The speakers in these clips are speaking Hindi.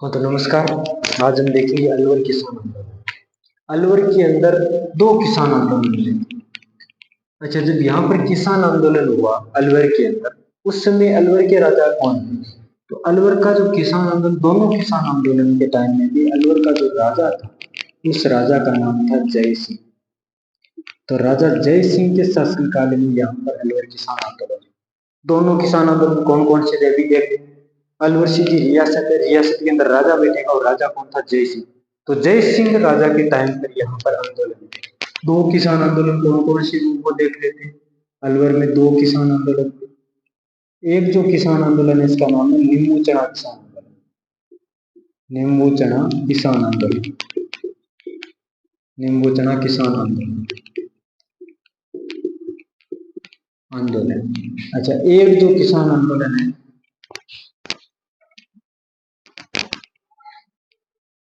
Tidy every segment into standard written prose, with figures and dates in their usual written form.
हाँ तो नमस्कार। आज हम देखेंगे अलवर किसान आंदोलन। अलवर के अंदर दो किसान आंदोलन हुए। अच्छा, जब यहाँ पर किसान आंदोलन हुआ अलवर के अंदर, उस समय अलवर के राजा कौन थे? तो अलवर का जो किसान आंदोलन, दोनों किसान आंदोलन के टाइम में भी अलवर का जो राजा था, उस राजा का नाम था जय सिंह। तो राजा जय सिंह के शासनकाल में यहाँ पर अलवर किसान आंदोलन, दोनों किसान आंदोलन कौन कौन से थे अभी देखते हैं। अलवर सिटी रियासत है, रियासत के अंदर राजा बैठेगा और राजा कौन था? जय सिंह। तो जय सिंह राजा के टाइम पर यहाँ पर आंदोलन हुए। दो किसान आंदोलन कौन कौन से, वो देख लेते हैं। अलवर में दो किसान आंदोलन हुए। एक जो किसान आंदोलन है, इसका नाम है नींबू चढ़ा किसान आंदोलन। नींबू चढ़ा किसान आंदोलन, नींबू चढ़ा किसान आंदोलन आंदोलन। अच्छा, एक जो किसान आंदोलन है,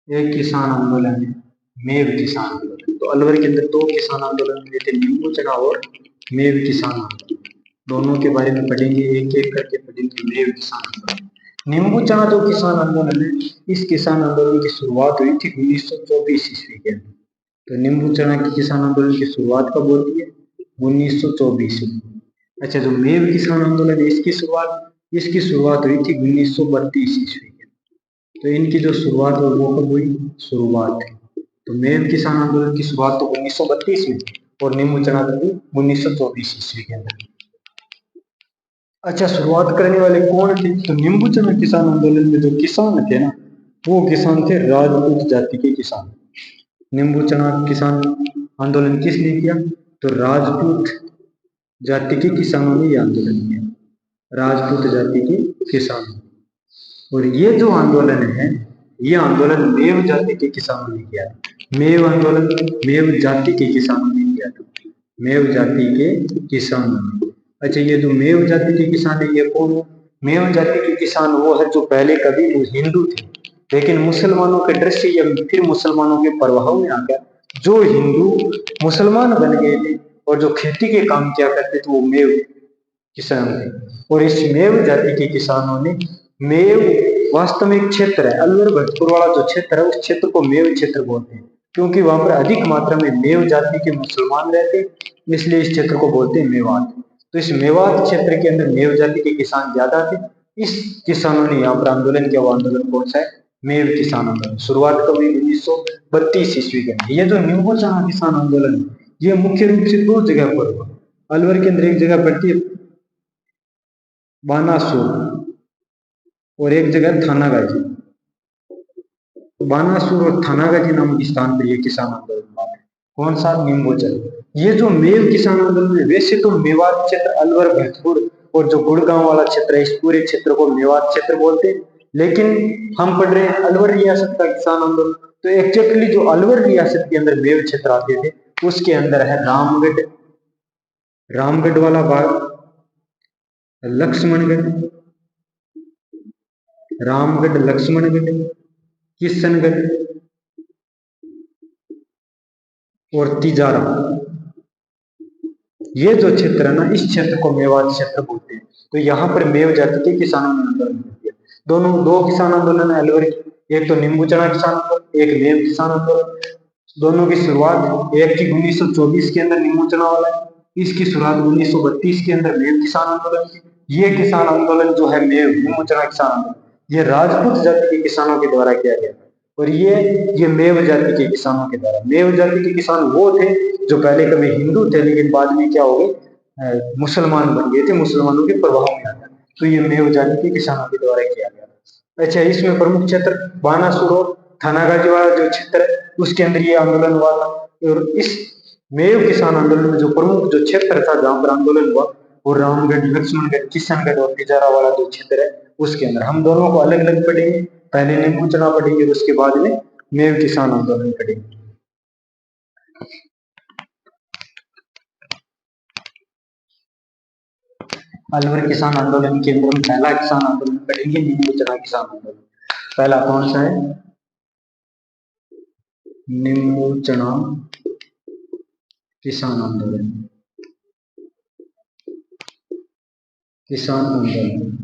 एक किसान आंदोलन है मेव किसान आंदोलन। तो अलवर के अंदर दो किसान आंदोलन हुए थे, नींबू चढ़ा और मेव किसान आंदोलन। दोनों के बारे में पढ़ेंगे, एक एक करके पढ़ेंगे। मेव किसान आंदोलन, नींबू चढ़ा जो किसान आंदोलन है, इस किसान आंदोलन की शुरुआत हुई थी 1924 ईस्वी के अंदर। तो नींबू चढ़ा की किसान आंदोलन की शुरुआत कब होती है? 1924 में। अच्छा, जो मेव किसान आंदोलन है, इसकी शुरुआत हुई थी 1932 ईस्वी के। तो इनकी जो शुरुआत है वो कब हुई? शुरुआत तो मेव किसान आंदोलन की शुरुआत तो 1932 में, और नींबू चढ़ा की 1924 ईस्वी के अंदर। अच्छा, शुरुआत करने वाले कौन थे? तो नींबू चढ़ा किसान आंदोलन में जो किसान थे ना, वो किसान थे राजपूत जाति के किसान। नींबू चढ़ा किसान आंदोलन किसने किया? तो राजपूत जाति के किसानों ने यह आंदोलन किया, राजपूत जाति के किसान। और ये जो आंदोलन है, ये आंदोलन मेव जाति के किसानों ने किया। मेव आंदोलन मेव जाति के किसानों ने किया था, मेव जाति के किसानों ने। अच्छा, ये जो मेव जाति के किसान है, ये कौन है? मेव जाति के किसान वो है जो पहले कभी हिंदू थे, लेकिन मुसलमानों के दृश्य या फिर मुसलमानों के प्रभाव में आकर जो हिंदू मुसलमान बन गए थे और जो खेती के काम किया करते थे, वो मेव किसान थे। और इस मेव जाति के किसानों ने, मेव वास्तव में एक क्षेत्र है, अलवर भरतपुर वाला जो क्षेत्र है, उस क्षेत्र को मेव क्षेत्र बोलते हैं, क्योंकि वहां पर अधिक मात्रा में मेव जाति के मुसलमान रहते, इसलिए इस क्षेत्र को बोलते हैं मेवात। तो इस मेवात क्षेत्र के अंदर मेव जाति के किसान ज्यादा थे। इस किसानों ने यहाँ पर आंदोलन किया। वो आंदोलन कौन सा है? मेव किसान आंदोलन। शुरुआत कब हुई? 1932 ईस्वी के अंदर। ये जो नींबू चढ़ा किसान आंदोलन है, ये मुख्य रूप से दो जगह पर हुआ। अलवर के अंदर एक जगह पड़ती है बानासुर, और एक जगह थानागाजी। बानासुर और थानागाजी नामक स्थान पर यह किसान आंदोलन हुआ। कौन सा? नींबू चढ़ा। ये जो मेव किसान आंदोलन है, वैसे तो मेवात क्षेत्र, अलवर भरतपुर और जो गुड़गांव वाला क्षेत्र है, इस पूरे क्षेत्र को मेवात क्षेत्र बोलते हैं। लेकिन हम पढ़ रहे हैं अलवर रियासत का किसान आंदोलन। तो एक्जेक्टली जो अलवर रियासत के अंदर मेव क्षेत्र आते थे, उसके अंदर है रामगढ़, रामगढ़ वाला भाग, लक्ष्मणगढ़, रामगढ़, लक्ष्मणगढ़, किशनगढ़ और तिजारा। ये जो क्षेत्र है ना, इस क्षेत्र को मेवात क्षेत्र बोलते हैं। तो यहाँ पर मेव जाति के किसानों ने आंदोलन किया। दोनों दो किसान आंदोलन है अलवर की, एक तो नींबू चढ़ा किसान आंदोलन, एक मेव किसान आंदोलन। दोनों की शुरुआत एक की 1924 के अंदर नींबू चढ़ा वाला है, इसकी शुरुआत 1932 के अंदर मेव किसान आंदोलन की। ये किसान आंदोलन जो है मेव नींबू चढ़ा किसान आंदोलन, ये राजपूत जाति के किसानों के द्वारा किया गया था। और ये मेव जाति के किसानों के द्वारा। मेव जाति के किसान वो थे जो पहले कभी हिंदू थे, लेकिन बाद में क्या हो गए? मुसलमान बन गए थे, मुसलमानों के प्रभाव में आ गया। तो ये मेव जाति के किसानों के द्वारा किया गया। अच्छा, इसमें प्रमुख क्षेत्र बानासुर और थानागाजी वाला जो क्षेत्र है, उसके अंदर ये आंदोलन हुआ था। और इस मेव किसान आंदोलन में जो प्रमुख जो क्षेत्र था जहां पर आंदोलन हुआ, वो रामगढ़, लक्ष्मणगढ़, किशनगढ़ और तिजारा वाला जो क्षेत्र है, उसके अंदर। हम दोनों को अलग अलग पढ़ेंगे, पहले नींबू चढ़ा पढ़ेंगे, उसके बाद में मेव किसान आंदोलन पढ़ेंगे। अलवर किसान आंदोलन के अंदर हम पहला किसान आंदोलन पढ़ेंगे, नींबू चढ़ा किसान आंदोलन। पहला कौन सा है? नींबू चढ़ा किसान आंदोलन, किसान आंदोलन।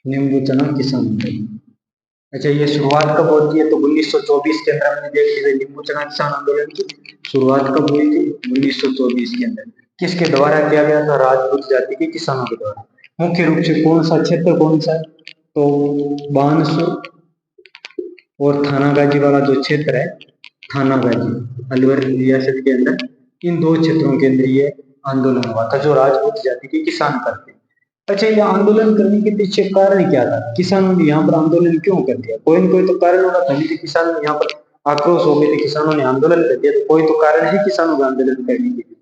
नींबू चना किसान आंदोलन। अच्छा, ये शुरुआत कब होती है? तो 1924 के अंदर हमने देख लिया नींबू चना किसान आंदोलन की शुरुआत कब हुई थी? 1924 के अंदर। किसके द्वारा किया गया था? राजपूत जाति के किसानों के द्वारा। मुख्य रूप से कौन सा क्षेत्र कौन सा है? तो बानसूर और थानागाजी वाला जो क्षेत्र है, थानागाजी अलवर रियासत के अंदर, इन दो क्षेत्रों के अंदर ये आंदोलन हुआ था जो राजपूत जाति के किसान करते। अच्छा, ये आंदोलन करने के पीछे कारण क्या था? किसानों ने यहाँ पर आंदोलन क्यों कर दिया? कोई न कोई तो कारण होगा, तभी तो किसान यहाँ पर आक्रोश हो गए थे, किसानों ने आंदोलन कर दिया। तो कोई तो कारण है किसानों का आंदोलन करने के लिए।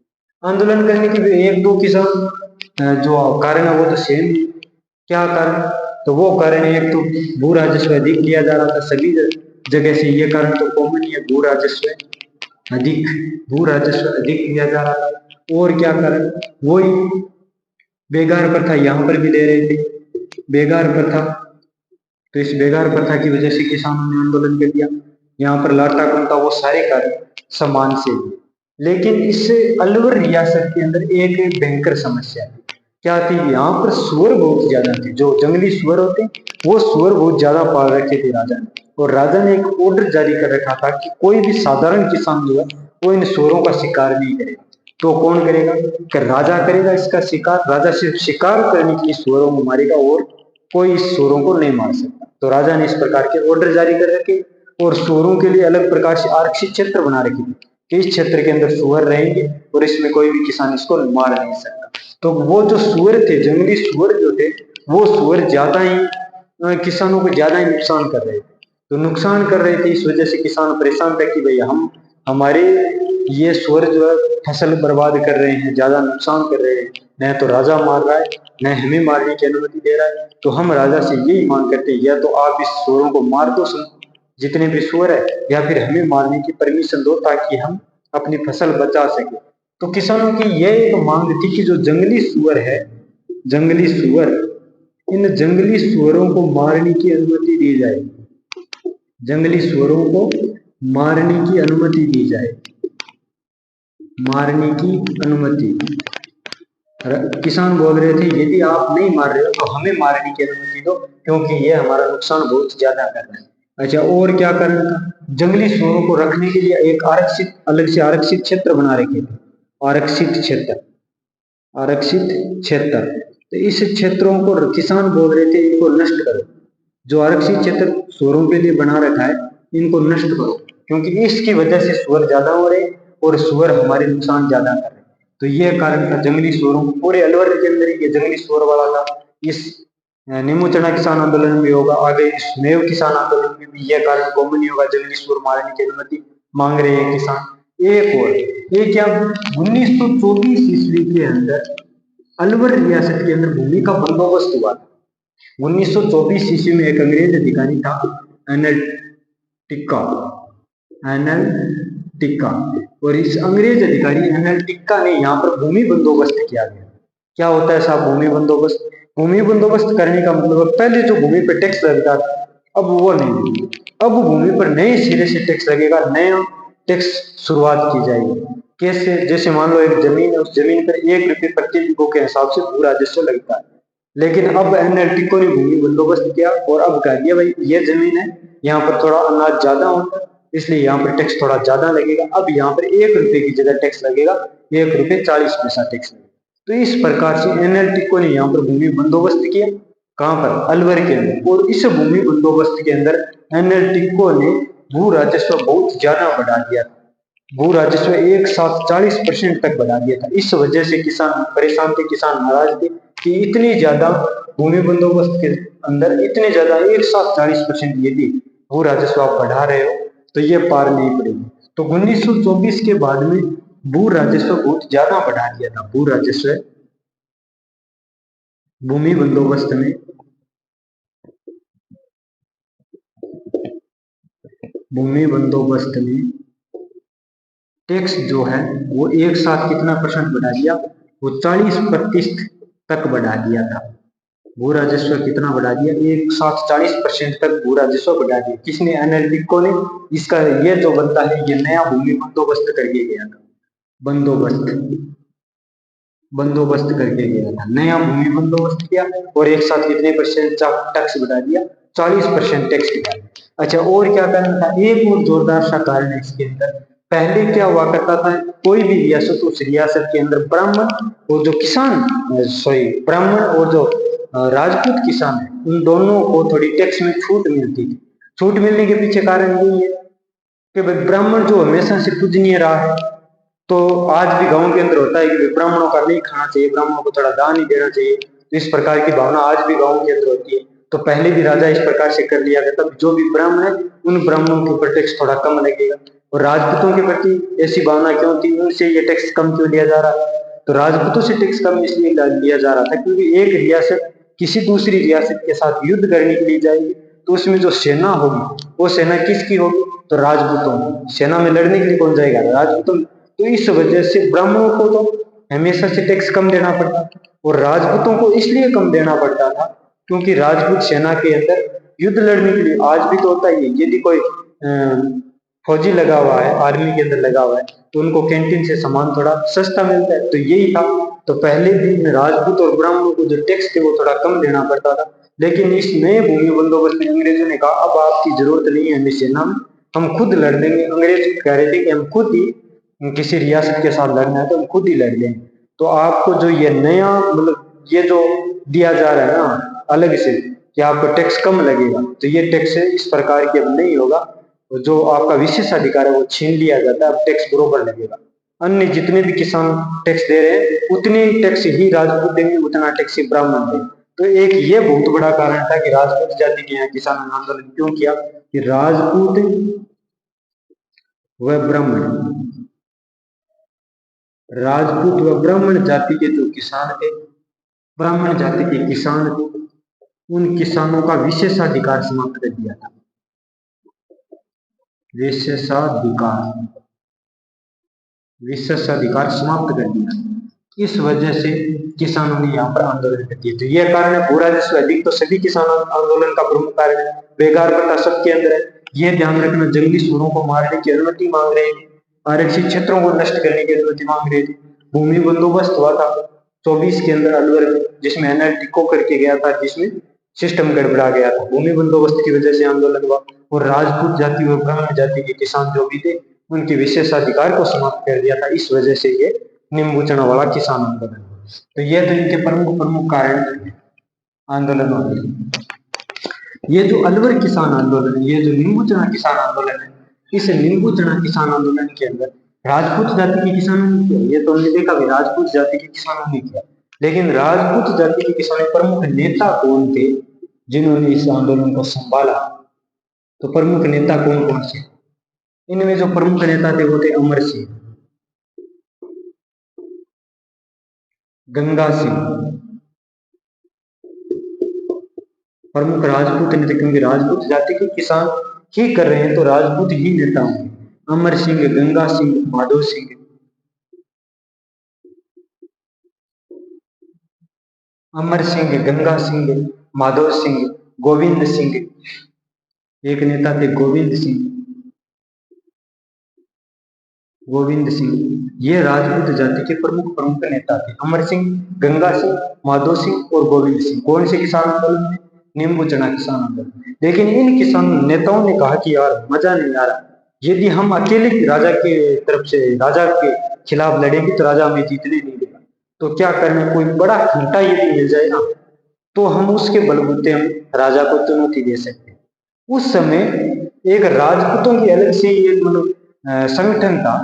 आंदोलन करने के भी एक दो किसान जो कारण है वो तो सेम है। क्या कारण? तो वो कारण एक तो भू राजस्व अधिक लिया जा रहा था सभी जगह से, ये कारण तो कॉमन ही है, भू राजस्व अधिक, भू राजस्व अधिक लिया जा रहा था। और क्या कारण? वही बेगार प्रथा यहाँ पर भी ले रहे थे, बेगार प्रथा। तो इस बेगार प्रथा की वजह से किसानों ने आंदोलन कर दिया। यहाँ पर लाटा कुंटा वो सारे कार्य समान से। लेकिन इस अलवर रियासत के अंदर एक भयंकर समस्या थी। क्या थी? यहाँ पर सुअर बहुत ज्यादा थे, जो जंगली सुअर होते वो सुअर बहुत ज्यादा पाल रखे थे राजा ने। और राजा ने एक ऑर्डर जारी कर रखा था कि कोई भी साधारण किसान जो है वो इन सुअरों का शिकार नहीं करेगा। तो कौन करेगा? कि राजा करेगा इसका शिकार। राजा सिर्फ शिकार करने के लिए सुअरों को मारेगा और कोई इस सुअरों को नहीं मार सकता। तो राजा ने इस प्रकार के ऑर्डर जारी कर रखे और सुअरों के लिए अलग प्रकार से आरक्षित क्षेत्र बना रखे थे कि इस क्षेत्र के अंदर सुअर रहेंगे और इसमें कोई भी किसान इसको मार नहीं सकता। तो वो जो सुअर थे, जंगली सुअर जो थे, वो सुअर ज्यादा ही किसानों को ज्यादा ही नुकसान कर रहे थे। तो नुकसान कर रहे थे, इस वजह से किसान परेशान थे कि भाई हम हमारे ये सुअर जो है फसल बर्बाद कर रहे हैं, ज्यादा नुकसान कर रहे हैं, न तो राजा मार रहा है न हमें मारने की अनुमति दे रहा है। तो हम राजा से यही मांग करते हैं, या तो आप इस सुअरों को मार दो जितने भी सुअर है, या फिर हमें मारने की परमिशन दो ताकि हम अपनी फसल बचा सके। तो किसानों की यह एक मांग थी कि जो जंगली सुअर है, जंगली सुअर, इन जंगली सुअरों को मारने की अनुमति दी जाए, जंगली सुअरों को मारने की अनुमति दी जाए, मारने की अनुमति। किसान बोल रहे थे यदि आप नहीं मार रहे हो तो हमें मारने की अनुमति दो, क्योंकि ये हमारा नुकसान बहुत ज्यादा कर रहा है। अच्छा, और क्या करना था? जंगली सुअरों को रखने के लिए एक आरक्षित, अलग से आरक्षित क्षेत्र बना रखे थे, आरक्षित क्षेत्र, आरक्षित क्षेत्र। तो इस क्षेत्रों को किसान बोल रहे थे इनको नष्ट करो, जो आरक्षित क्षेत्र सुअरों के लिए बना रखा है इनको नष्ट करो, क्योंकि इसकी वजह से सुअर ज्यादा हो रहे और सुअर हमारे नुकसान ज्यादा कर रहे। तो ये कारण था जंगली सुअरों को, पूरे अलवर के अंदर ये जंगली सुअर वाला था। इस नींबू चना किसान आंदोलन में होगा, आगे इस मेव किसान आंदोलन में भी यह कारण कॉमन ही होगा, जंगली सुअर मारने की अनुमति मांग रहे हैं किसान। एक और ये क्या, 1924 ईस्वी के अंदर अलवर रियासत के अंदर भूमि का बंदोबस्त हुआ था। 1924 ईस्वी में एक अंग्रेज अधिकारी था, एनएल टिक्का, एनएल टिक्का। और इस अंग्रेज अधिकारी एनएल टिक्का ने यहाँ पर भूमि बंदोबस्त किया गया। क्या होता है साहब भूमि बंदोबस्त? भूमि बंदोबस्त करने का मतलब पहले जो भूमि पर टैक्स लगता था अब वो नहीं, अब भूमि पर नए सिरे से टैक्स लगेगा, नया टैक्स शुरुआत की जाएगी। कैसे? जैसे मान लो एक जमीन है, उस जमीन पर 1 रुपये प्रति बीघो के हिसाब से भू राजस्व लगता है। लेकिन अब एनएलटी ने भूमि बंदोबस्त किया और अब कह दिया भाई ये जमीन है, यहाँ पर थोड़ा अनाज ज्यादा होता है इसलिए यहाँ पर टैक्स थोड़ा ज्यादा लगेगा। अब यहाँ पर 1 रुपये की जगह टैक्स लगेगा 1 रुपये 40 पैसा टैक्स लगेगा। तो इस प्रकार से एनएलटी ने यहाँ पर भूमि बंदोबस्त किया। कहाँ पर? अलवर के अंदर। और इस भूमि बंदोबस्त के अंदर एनएलटी ने भू राजस्व बहुत ज्यादा बढ़ा दिया था, भू राजस्व एक साथ 40% तक बढ़ा दिया था। इस वजह से किसान परेशान थे, किसान नाराज थे कि इतनी ज्यादा भूमि बंदोबस्त के अंदर इतने ज्यादा एक साथ 40% यदि भू राजस्व आप बढ़ा रहे हो तो ये पार नहीं पड़ेगी। तो 1924 के बाद में भू राजस्व बहुत ज्यादा बढ़ा दिया था। भू राजस्व भूमि बंदोबस्त में, भूमि बंदोबस्त में टैक्स जो है वो एक साथ कितना परसेंट बढ़ा दिया? वो 40% तक बढ़ा दिया था। भू राजस्व कितना बढ़ा दिया? एक साथ 40% तक भू राजस्व बढ़ा दिया। किसने? एनएलटी ने। इसका ये जो बनता है ये नया भूमि बंदोबस्त करके गया था, बंदोबस्त, बंदोबस्त करके गया था, नया भूमि बंदोबस्त किया और एक साथ कितने परसेंट टैक्स बढ़ा दिया, 40% टैक्स बढ़ा दिया। अच्छा, और क्या करना था, एक और जोरदार सा कारण है इसके अंदर। पहले क्या हुआ करता था, कोई भी रियासत, उस रियासत के अंदर ब्राह्मण और जो किसान, सॉरी, ब्राह्मण और जो राजपूत किसान है, उन दोनों को थोड़ी टैक्स में छूट मिलती थी। छूट मिलने के पीछे कारण यही है कि भाई ब्राह्मण जो हमेशा से पूजनीय रहा है, तो आज भी गांव के अंदर होता है कि ब्राह्मणों का नहीं खाना चाहिए, ब्राह्मणों को थोड़ा दान ही देना चाहिए, तो इस प्रकार की भावना आज भी गांव के अंदर होती है। तो पहले भी राजा इस प्रकार से कर लिया करता, जो भी ब्राह्मण है उन ब्राह्मणों के ऊपर टैक्स थोड़ा कम लगेगा। और राजपूतों के प्रति ऐसी भावना क्यों थी, उनसे ये टैक्स कम क्यों लिया जा रहा है, तो राजपूतों से टैक्स कम इसलिए लिया जा रहा था क्योंकि एक रियासत किसी दूसरी रियासत के साथ युद्ध करने के लिए जाएगी, तो उसमें जो सेना होगी वो सेना किसकी होगी, तो राजपूतों की। सेना में लड़ने के लिए कौन जाएगा, राजपूतों। तो इस वजह से ब्राह्मणों को तो हमेशा से टैक्स कम देना पड़ता और राजपूतों को इसलिए कम देना पड़ता था क्योंकि राजपूत सेना के अंदर युद्ध लड़ने के लिए, आज भी तो होता ही है, यदि कोई फौजी लगा हुआ है, आर्मी के अंदर लगा हुआ है, तो उनको कैंटीन से सामान थोड़ा सस्ता मिलता है, तो यही था। तो पहले भी राजपूत और ब्राह्मणों को जो टैक्स थे वो थोड़ा कम देना पड़ता था, लेकिन इस नए भूमि बंदोबस्त में अंग्रेजों ने कहा अब आपकी जरूरत नहीं है हमें सेना में, हम खुद लड़ देंगे। अंग्रेज कह रहे थे कि हम खुद ही किसी रियासत के साथ लड़ना है तो हम खुद ही लड़ लेंगे। तो आपको जो ये नया मतलब ये जो दिया जा रहा है ना अलग से कि आपको टैक्स कम लगेगा, तो ये टैक्स इस प्रकार की अब नहीं होगा, जो आपका विशेषाधिकार है वो छीन लिया जाता है, अब टैक्स बरोबर लगेगा। अन्य जितने भी किसान टैक्स दे रहे हैं उतने टैक्स ही राजपूत देंगे, उतना टैक्स ही ब्राह्मण देंगे। तो एक ये बहुत बड़ा कारण था कि राजपूत जाति के यहाँ किसान ने आंदोलन क्यों किया, कि राजपूत व ब्राह्मण, राजपूत व ब्राह्मण जाति के जो किसान थे, ब्राह्मण जाति के किसान थे, उन किसानों का विशेषाधिकार समाप्त कर दिया था। विशेषाधिकार, विशेषाधिकार समाप्त कर दिया। इस वजह से किसानों ने यहाँ पर आंदोलन कर दिया। तो यह कारण है, भू राजस्व अधिक तो सभी किसान आंदोलन का प्रमुख कारण है। बेकार पट्टा सबके अंदर है, यह ध्यान रखना। जंगली सूरों को मारने की अनुमति मांग रहे थे, आरक्षित क्षेत्रों को नष्ट करने की अनुमति मांग रहे थे। भूमि बंदोबस्त हुआ था 24 के अंदर अलवर में, जिसमें एनएलटी करके गया था, जिसमें सिस्टम गड़बड़ा गया था। भूमि बंदोबस्त की वजह से आंदोलन हुआ और राजपूत जाति और ब्राह्मण जाति के किसान जो भी थे उनके विशेषाधिकार को समाप्त कर दिया था। इस वजह से ये नींबू चना वाला किसान आंदोलन। तो ये तो इनके प्रमुख प्रमुख कारण आंदोलनों के। ये जो अलवर किसान आंदोलन है, ये जो नींबू चना किसान आंदोलन है, इस नींबू चना किसान आंदोलन के अंदर राजपूत जाति के किसानों ने किया। ये तो हमने देखा भी राजपूत जाति के किसानों ने किया, लेकिन राजपूत जाति के किसानों प्रमुख नेता कौन थे जिन्होंने इस आंदोलन को संभाला, तो प्रमुख नेता कौन कौन से, इनमें जो प्रमुख नेता थे वो थे अमर सिंह, गंगा सिंह, प्रमुख राजपूत नेता, क्योंकि राजपूत जाति के किसान ही कर रहे हैं तो राजपूत ही नेता होंगे। अमर सिंह, गंगा सिंह, माधो सिंह, अमर सिंह, गंगा सिंह, माधव सिंह, गोविंद सिंह, एक नेता थे गोविंद सिंह, गोविंद सिंह, ये राजपूत जाति के प्रमुख प्रमुख नेता थे। अमर सिंह, गंगा सिंह, माधो सिंह और गोविंद सिंह। कौन से किसान आंदोलन में, नींबू चना किसान आंदोलन। लेकिन इन किसान नेताओं ने कहा कि यार मजा नहीं आ रहा, यदि हम अकेले राजा के तरफ से राजा के खिलाफ लड़ेंगे तो राजा हमें जीतने नहीं देगा, तो क्या करना, कोई बड़ा घंटा यदि मिल जाए ना तो हम उसके बलबूते हम राजा को चुनौती दे सकते हैं। उस समय एक राजपूतों की अलग से एक मतलब संगठन था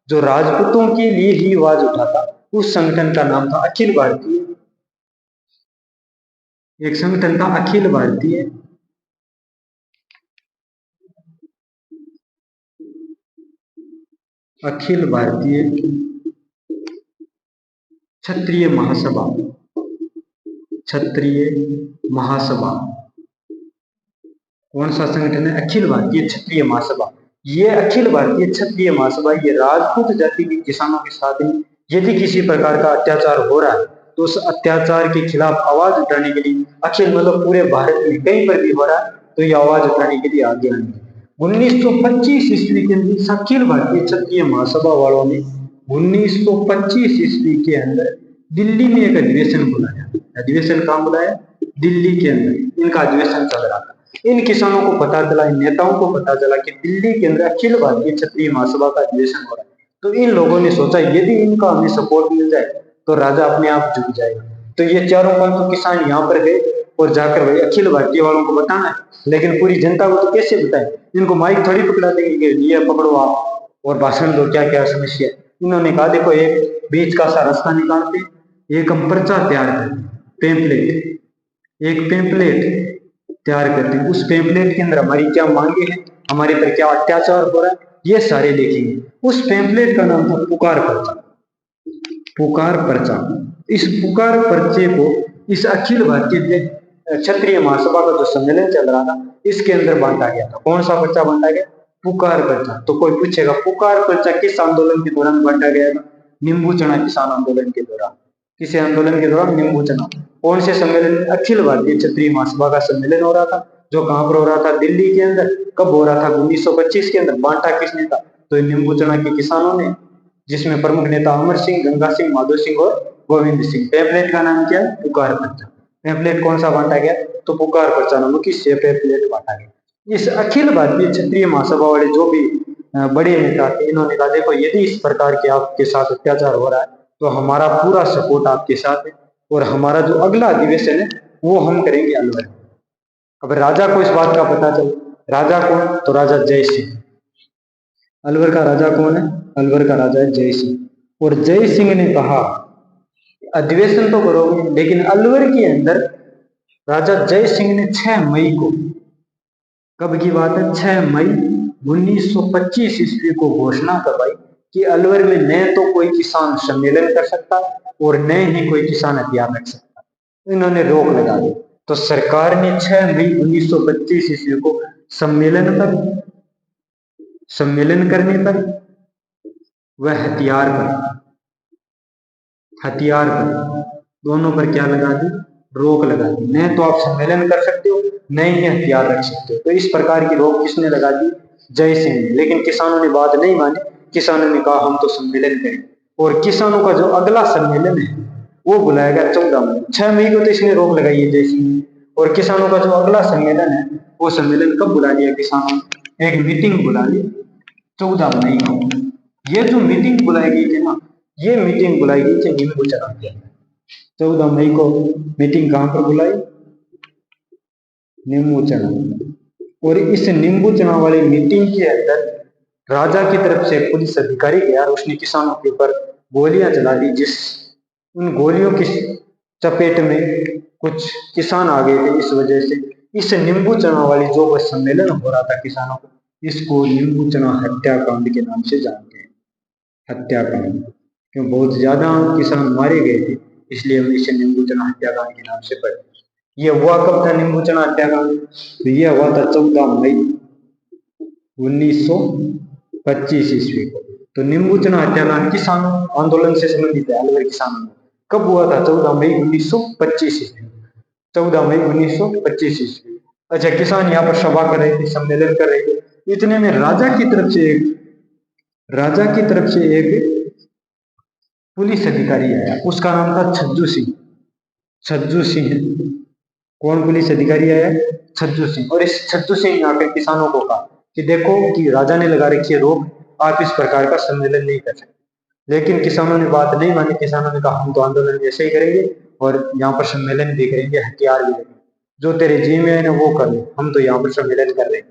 जो राजपूतों के लिए ही आवाज उठाता। उस संगठन का नाम था अखिल भारतीय, एक संगठन था अखिल भारतीय अखिल भारतीय क्षत्रिय महासभा, क्षत्रिय महासभा। कौन सा संगठन है, अखिल भारतीय क्षत्रिय महासभा। ये अखिल भारतीय क्षत्रिय महासभा ये राजपूत जाति के किसानों के साथ ही यदि किसी प्रकार का अत्याचार हो रहा है तो उस अत्याचार के खिलाफ आवाज उठाने के लिए अखिल मतलब पूरे भारत में कहीं पर भी हो रहा है तो ये आवाज उठाने के लिए आगे आएंगे। 1925 ईस्वी के अंदर अखिल भारतीय क्षत्रिय महासभा वालों ने 1925 ईस्वी के अंदर दिल्ली में एक अधिवेशन बुलाया। अधिवेशन कहाँ बुलाया? दिल्ली के अंदर इनका अधिवेशन चल रहा था। इन किसानों को पता चला, इन नेताओं को पता चला कि दिल्ली के अंदर अखिल भारतीय क्षत्रिय महासभा का अधिवेशन हो रहा है। तो इन लोगों ने सोचा यदि इनका हमें सपोर्ट मिल जाए तो राजा अपने आप झुक जाएगा। तो ये चारों पांचों किसान यहाँ पर गए और जाकर भाई अखिल भारतीय वालों को बताना है, लेकिन पूरी जनता को तो कैसे बताए? इनको माइक थोड़ी पकड़ा देंगे कि ये पकड़ो आप और भाषण दो, क्या क्या समस्या है। इन्होंने कहा देखो एक बीच का सा रास्ता निकालते, एक हम पर्चा तैयार करते, पेम्पलेट, एक पेम्पलेट तैयार करते हैं। उस पेम्पलेट के अंदर हमारी क्या मांगे हैं, हमारे पर क्या अत्याचार हो रहा है, ये सारे लिखेंगे। उस पेम्पलेट का नाम था पुकार पर्चा। पुकार पर्चा। इस पुकार पर्चे को इस अखिल भारतीय क्षत्रिय महासभा का जो सम्मेलन चल रहा था इसके अंदर बांटा गया था। कौन सा पर्चा बांटा गया? पुकार पर्चा। तो कोई पूछेगा पुकार पर्चा किस आंदोलन के दौरान बांटा गया था? नींबू चना किसान आंदोलन के दौरान। किस आंदोलन के दौरान? नींबू चना। कौन से सम्मेलन? अखिल भारतीय क्षत्रिय महासभा का सम्मेलन हो रहा था, जो कहां पर हो रहा था? दिल्ली के अंदर। कब हो रहा था? 1925 के अंदर। बांटा किसने था? तो नींबू चना के किसानों ने, जिसमें प्रमुख नेता अमर सिंह, गंगा सिंह, माधो सिंह और गोविंद सिंह। पेम्पलेट का नाम क्या है? पुकार पर्चा। पेम्पलेट कौन सा बांटा गया? तो पुकार पर्चा नामक इस पेम्पलेट बांटा गया। इस अखिल भारतीय क्षत्रिय महासभा वाले जो भी बड़े नेता थे, इन्होंने कहा देखो यदि इस प्रकार के आपके साथ अत्याचार हो रहा है तो हमारा पूरा सपोर्ट आपके साथ है और हमारा जो अगला अधिवेशन है वो हम करेंगे अलवर। अब राजा को इस बात का पता चला। राजा कौन? तो राजा जय सिंह। अलवर का राजा कौन है? अलवर का राजा है जय सिंह। और जय सिंह ने कहा अधिवेशन तो करोगे, लेकिन अलवर के अंदर राजा जय सिंह ने 6 मई को, कब की बात है? 6 मई 1925 ईस्वी को घोषणा करवाई कि अलवर में न तो कोई किसान सम्मेलन कर सकता और न ही कोई किसान हथियार रख सकता। इन्होंने रोक लगा दी। तो सरकार ने 6 मई 1925 ईस्वी को सम्मेलन करने पर वह हथियार पर दोनों पर क्या लगा दी? रोक लगा दी। न तो आप सम्मेलन कर सकते हो, न ही हथियार रख सकते हो। तो इस प्रकार की रोक किसने लगा दी? जय सिंह ने। लेकिन किसानों ने बात नहीं मानी। किसानों ने कहा हम तो सम्मेलन करेंगे। और किसानों का जो अगला सम्मेलन है वो बुलाया गया 14 मई। 6 मई को तो इसने रोक लगाई है जय सिंह ने, और किसानों का जो अगला सम्मेलन है वो सम्मेलन कब बुला लिया किसानों ने? एक मीटिंग बुला ली 14 मई को। ये जो मीटिंग बुलाई गई थी ना, ये मीटिंग बुलाई गई थी नींबू चना के अंदर। 14 मई को मीटिंग कहां पर बुलाई? नींबू चना। और इस नींबू चना वाली मीटिंग के अंदर राजा की तरफ से पुलिस अधिकारी गया और उसने किसानों के ऊपर गोलियां चला दी। उन गोलियों की चपेट में कुछ किसान आ गए थे। इस वजह से इस नींबू चना वाली जो वह सम्मेलन हो रहा था किसानों को, इसको नींबू चना हत्याकांड के नाम से जानते हैं। हत्याकांड, क्यों बहुत ज्यादा किसान मारे गए थे, इसलिए हम इसे नींबू चना हत्याकांड के नाम से पढ़ते। ये हुआ कब था नींबू चना हत्याकांड? तो यह हुआ था 14 मई 1925 ईस्वी को। तो नींबू चना हत्याकांड किसान आंदोलन से संबंधित है। अलवर किसानों, कब हुआ था? 14 मई 1925 ईस्वी। 14 मई 1925 ईस्वी। अच्छा, किसान यहाँ पर सभा कर रहे थे, सम्मेलन कर रहे थे। इतने में राजा की तरफ से एक पुलिस अधिकारी आया। उसका नाम था छज्जू सिंह। छज्जू सिंह। कौन पुलिस अधिकारी आया? छज्जू सिंह। और इस छज्जू सिंह ने आकर किसानों को कहा कि देखो कि राजा ने लगा रखी है रोक, आप इस प्रकार का सम्मेलन नहीं कर सकते। लेकिन किसानों ने बात नहीं मानी। किसानों ने कहा हम तो आंदोलन ऐसे ही करेंगे और यहाँ पर सम्मेलन भी करेंगे, हथियार भी लेंगे, जो तेरे जी में है ना वो कर लो, हम तो यहाँ पर सम्मेलन कर रहे हैं।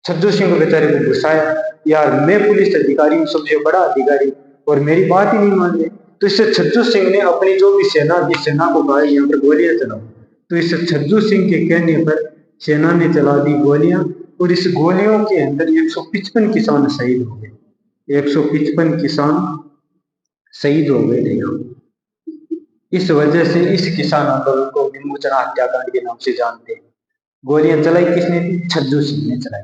छज्जू सिंह को बेचारे को गुस्सा आया, यार मैं पुलिस अधिकारी हूँ, सबसे बड़ा अधिकारी, और मेरी बात ही नहीं मान रहे। तो इससे छज्जू सिंह ने अपनी जो भी सेना थी, सेना को कहा यहाँ पर गोलियां चलाओ। तो इस छज्जू सिंह के कहने पर सेना ने चला दी गोलियां, और इस गोलियों के अंदर 155 किसान शहीद हो गए। 155 किसान शहीद हो गए थे यहाँ। इस वजह से इस किसान आंदोलन को नींबू चना हत्याकांड के नाम से जानते हैं। गोलियां चलाई किसने थी? छज्जू सिंह ने चलाई।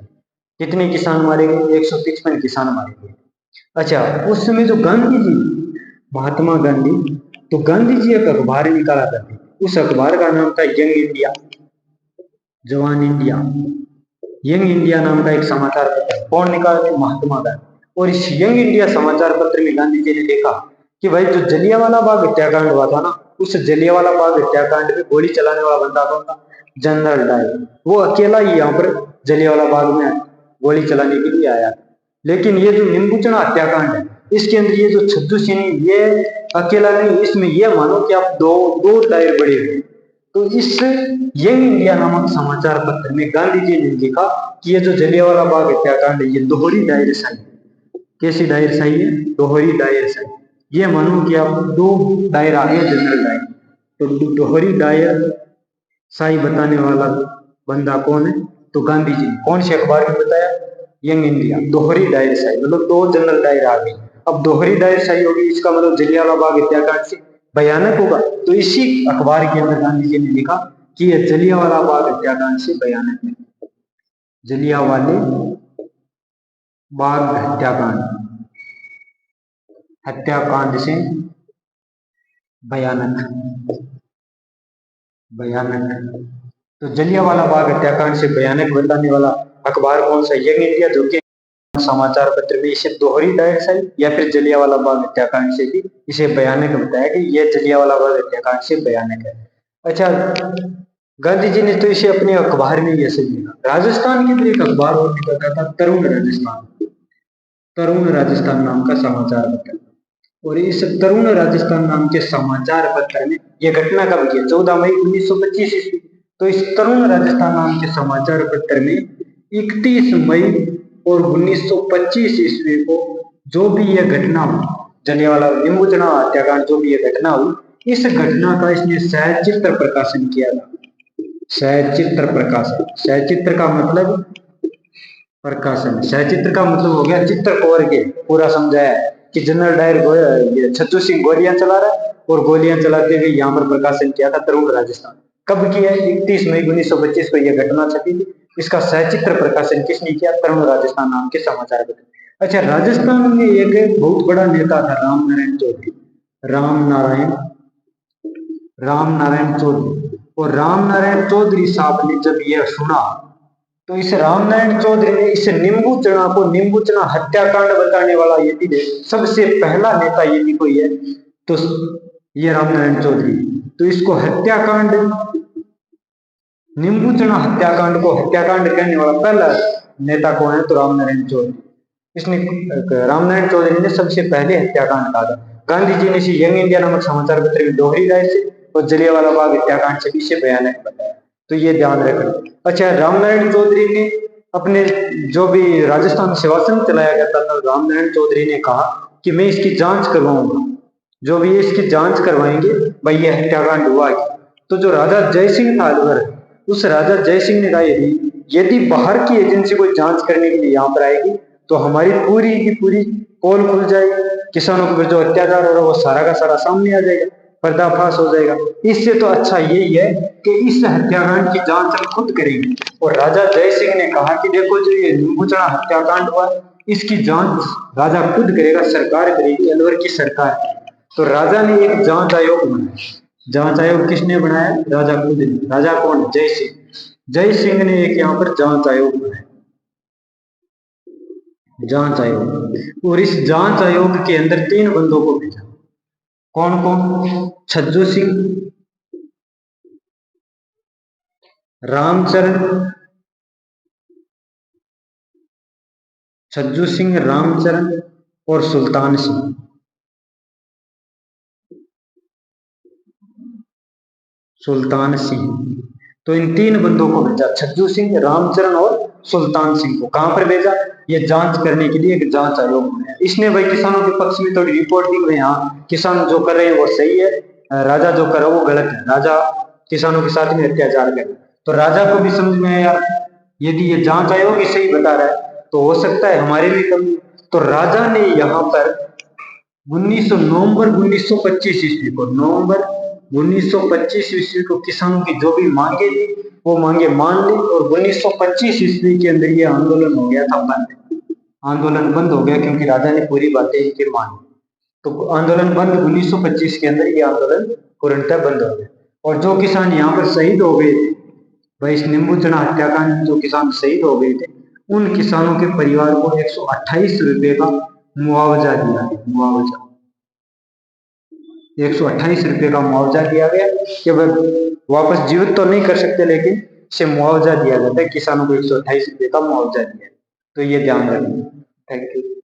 कितने किसान मारे गए? 155 किसान मारे गए। अच्छा, उस समय जो गांधी जी, महात्मा गांधी, तो गांधी जी एक अखबार निकाला करते। उस अखबार का नाम था यंग इंडिया, जवान इंडिया। यंग इंडिया नाम का एक समाचार पत्र कौन निकालते? महात्मा गांधी। और इस यंग इंडिया समाचार पत्र में गांधी जी ने देखा कि भाई जो जलियांवाला बाग हत्याकांड हुआ था ना, उस जलियांवाला बाग हत्याकांड में गोली चलाने वाला बंदा कौन था? General Dyer. वो अकेला ही यहाँ पर जलियांवाला बाग में गोली चलाने के लिए आया। लेकिन ये जो निम्बूचना हत्याकांड है, इसके अंदर ये जो छज्जू सिंह, ये अकेला नहीं, इसमें ये मानो कि आप दो दो डायर बड़े हुए। तो इस यंग इंडिया नामक समाचार पत्र में गांधी जी ने लिखा कि ये जो जलियांवाला बाग हत्याकांड है, ये दोहरी डायरशाही। कैसी डायरशाही है? दोहरी डायरशाही। ये मानो कि आप दो डायर आ गए, जनरल डायर। तो दोहरी डायर शाही बताने वाला बंदा कौन है? तो गांधी जी ने कौन से अखबार में बताया? Young India. दोहरी डायर शाही मतलब दो जनरल डायर आ गई। अब दोहरी डायर शाही होगी, इसका मतलब जलियांवाला बाग हत्याकांड से भयानक होगा। तो इसी अखबार के अंदर गांधी जी ने लिखा कि यह जलियांवाला बाग हत्याकांड से भयानक है। जलियांवाले बाग हत्याकांड, हत्याकांड से भयानक, भयानक। तो जलियांवाला बाग हत्याकांड से भयानक बताने वाला अखबार कौन सा? यंग इंडिया, जो कि समाचार पत्र में इसे दोहरी डायरेक्शन या फिर जलियांवाला बाग हत्याकांड से भी इसे भयानक बताया कि यह जलियांवाला बाग हत्याकांड से भयानक है। अच्छा, गांधी जी ने तो इसे अपने अखबार में ऐसे लिखा। राजस्थान के अंदर एक अखबार और निकलता था, तरुण राजस्थान। तरुण राजस्थान नाम का समाचार पत्र। और इस तरुण राजस्थान नाम के समाचार पत्र में यह घटना कब की? 14 मई 1925 ईस्वी। तो इस तरुण राजस्थान नाम के समाचार पत्र में 31 मई और 1925 ईस्वी को जो भी यह घटना हुई, जलियांवाला निम्बूचना हत्याकांड, जो भी यह घटना हुई, इस घटना का इसने सचित्र प्रकाशन किया था। सचित्र प्रकाशन, सचित्र का मतलब प्रकाशन, सचित्र का मतलब हो गया चित्र कोर के पूरा समझाया कि जनरल डायर छज्जू सिंह गोलियां चला रहा है और गोलियां चलाते हुए यहाँ पर प्रकाशन किया था तरुण राजस्थान। कब किया? 31 मई 1925 को यह घटना छपी थी। इसका सचित्र प्रकाशन किसने किया? तरुण राजस्थान नाम के समाचार पत्र। अच्छा, राजस्थान में एक बहुत बड़ा नेता था, राम नारायण चौधरी। राम नारायण, राम नारायण चौधरी। और राम नारायण चौधरी साहब ने जब यह सुना, तो इस रामनारायण चौधरी ने इस निम्बूचना को निम्बूचना हत्याकांड बताने वाला यदि सबसे पहला नेता यदि कोई है तो ये रामनारायण चौधरी। तो इसको हत्याकांड, निम्बूचना हत्याकांड को हत्याकांड कहने वाला पहला नेता कौन है? तो रामनारायण चौधरी। इसने, रामनारायण चौधरी ने सबसे पहले हत्याकांड कहा था। गांधी जी ने इसे यंग इंडिया नामक समाचार पत्र में दोहरी राय से और जलियांवाला बाग हत्याकांड से भी भयानक बताया। तो ये ध्यान रखना। अच्छा, रामनारायण चौधरी ने अपने जो भी राजस्थान शासन चलाया जाता था, रामनारायण चौधरी ने कहा कि मैं इसकी जांच करवाऊंगा, जो भी इसकी जांच करवाएंगे भाई ये हत्याकांड हुआ है। तो जो राजा जय सिंह था अलवर, उस राजा जय सिंह ने कहा यदि बाहर की एजेंसी कोई जांच करने के लिए यहाँ पर आएगी तो हमारी पूरी की पूरी पोल खुल जाएगी, किसानों के ऊपर जो अत्याचार हो रहा है वो सारा का सारा सामने आ जाएगा, पर्दाफाश हो जाएगा। इससे तो अच्छा यही है कि इस हत्याकांड की जांच हम खुद करेंगे। और राजा जय सिंह ने कहा कि देखो जो ये निम्बूचना हत्याकांड हुआ, इसकी जांच राजा खुद करेगा, सरकार करेगी, अलवर की सरकार। तो राजा ने एक जांच आयोग बनाया। जांच आयोग किसने बनाया? राजा खुद ने। राजा कौन? जय सिंह। जय सिंह ने एक यहाँ पर जांच आयोग बनाया, जांच आयोग। और इस जांच आयोग के अंदर 3 बंदों को भेजा। कौन कौन? छज्जू सिंह, रामचरण, छज्जू सिंह, रामचरण और सुल्तान सिंह। सुल्तान सिंह। तो इन 3 बंदों को भेजा, छज्जू सिंह, रामचरण और सुल्तान सिंह को। कहां पर भेजा? ये जांच करने के लिए एक जांच आयोग बनाया। इसने भाई किसानों के पक्ष में थोड़ी रिपोर्ट दी, भाई हाँ किसान जो कर रहे हैं वो सही है, राजा जो कर रहा है वो गलत है, राजा किसानों के साथ में अत्याचार कर। तो राजा को भी समझ में आया यदि ये जांच आयोग ही सही बता रहा है तो हो सकता है हमारे भी कमी। तो राजा ने यहाँ पर 19 नवंबर 1925 ईस्वी को, नवंबर 1925 ईस्वी को किसानों की जो भी मांगे थी वो मांगे मान ली। और 1925 ईस्वी के अंदर ये आंदोलन हो गया था बंद। आंदोलन बंद हो गया क्योंकि राजा ने पूरी बातें इनकी मानी। तो आंदोलन बंद, 1925 के अंदर ये आंदोलन पूर्णतः बंद हो गया। और जो किसान यहाँ पर शहीद हो गए थे भाई, इस निम्बूचना हत्याकांड में जो किसान शहीद हो गए थे, उन किसानों के परिवार को 128 रुपए का मुआवजा दिया, मुआवजा। 128 रुपये का मुआवजा दिया गया कि वह वापस जीवित तो नहीं कर सकते, लेकिन इसे मुआवजा दिया जाता है। किसानों को 128 रुपये का मुआवजा दिया। तो ये ध्यान रखना। Thank you.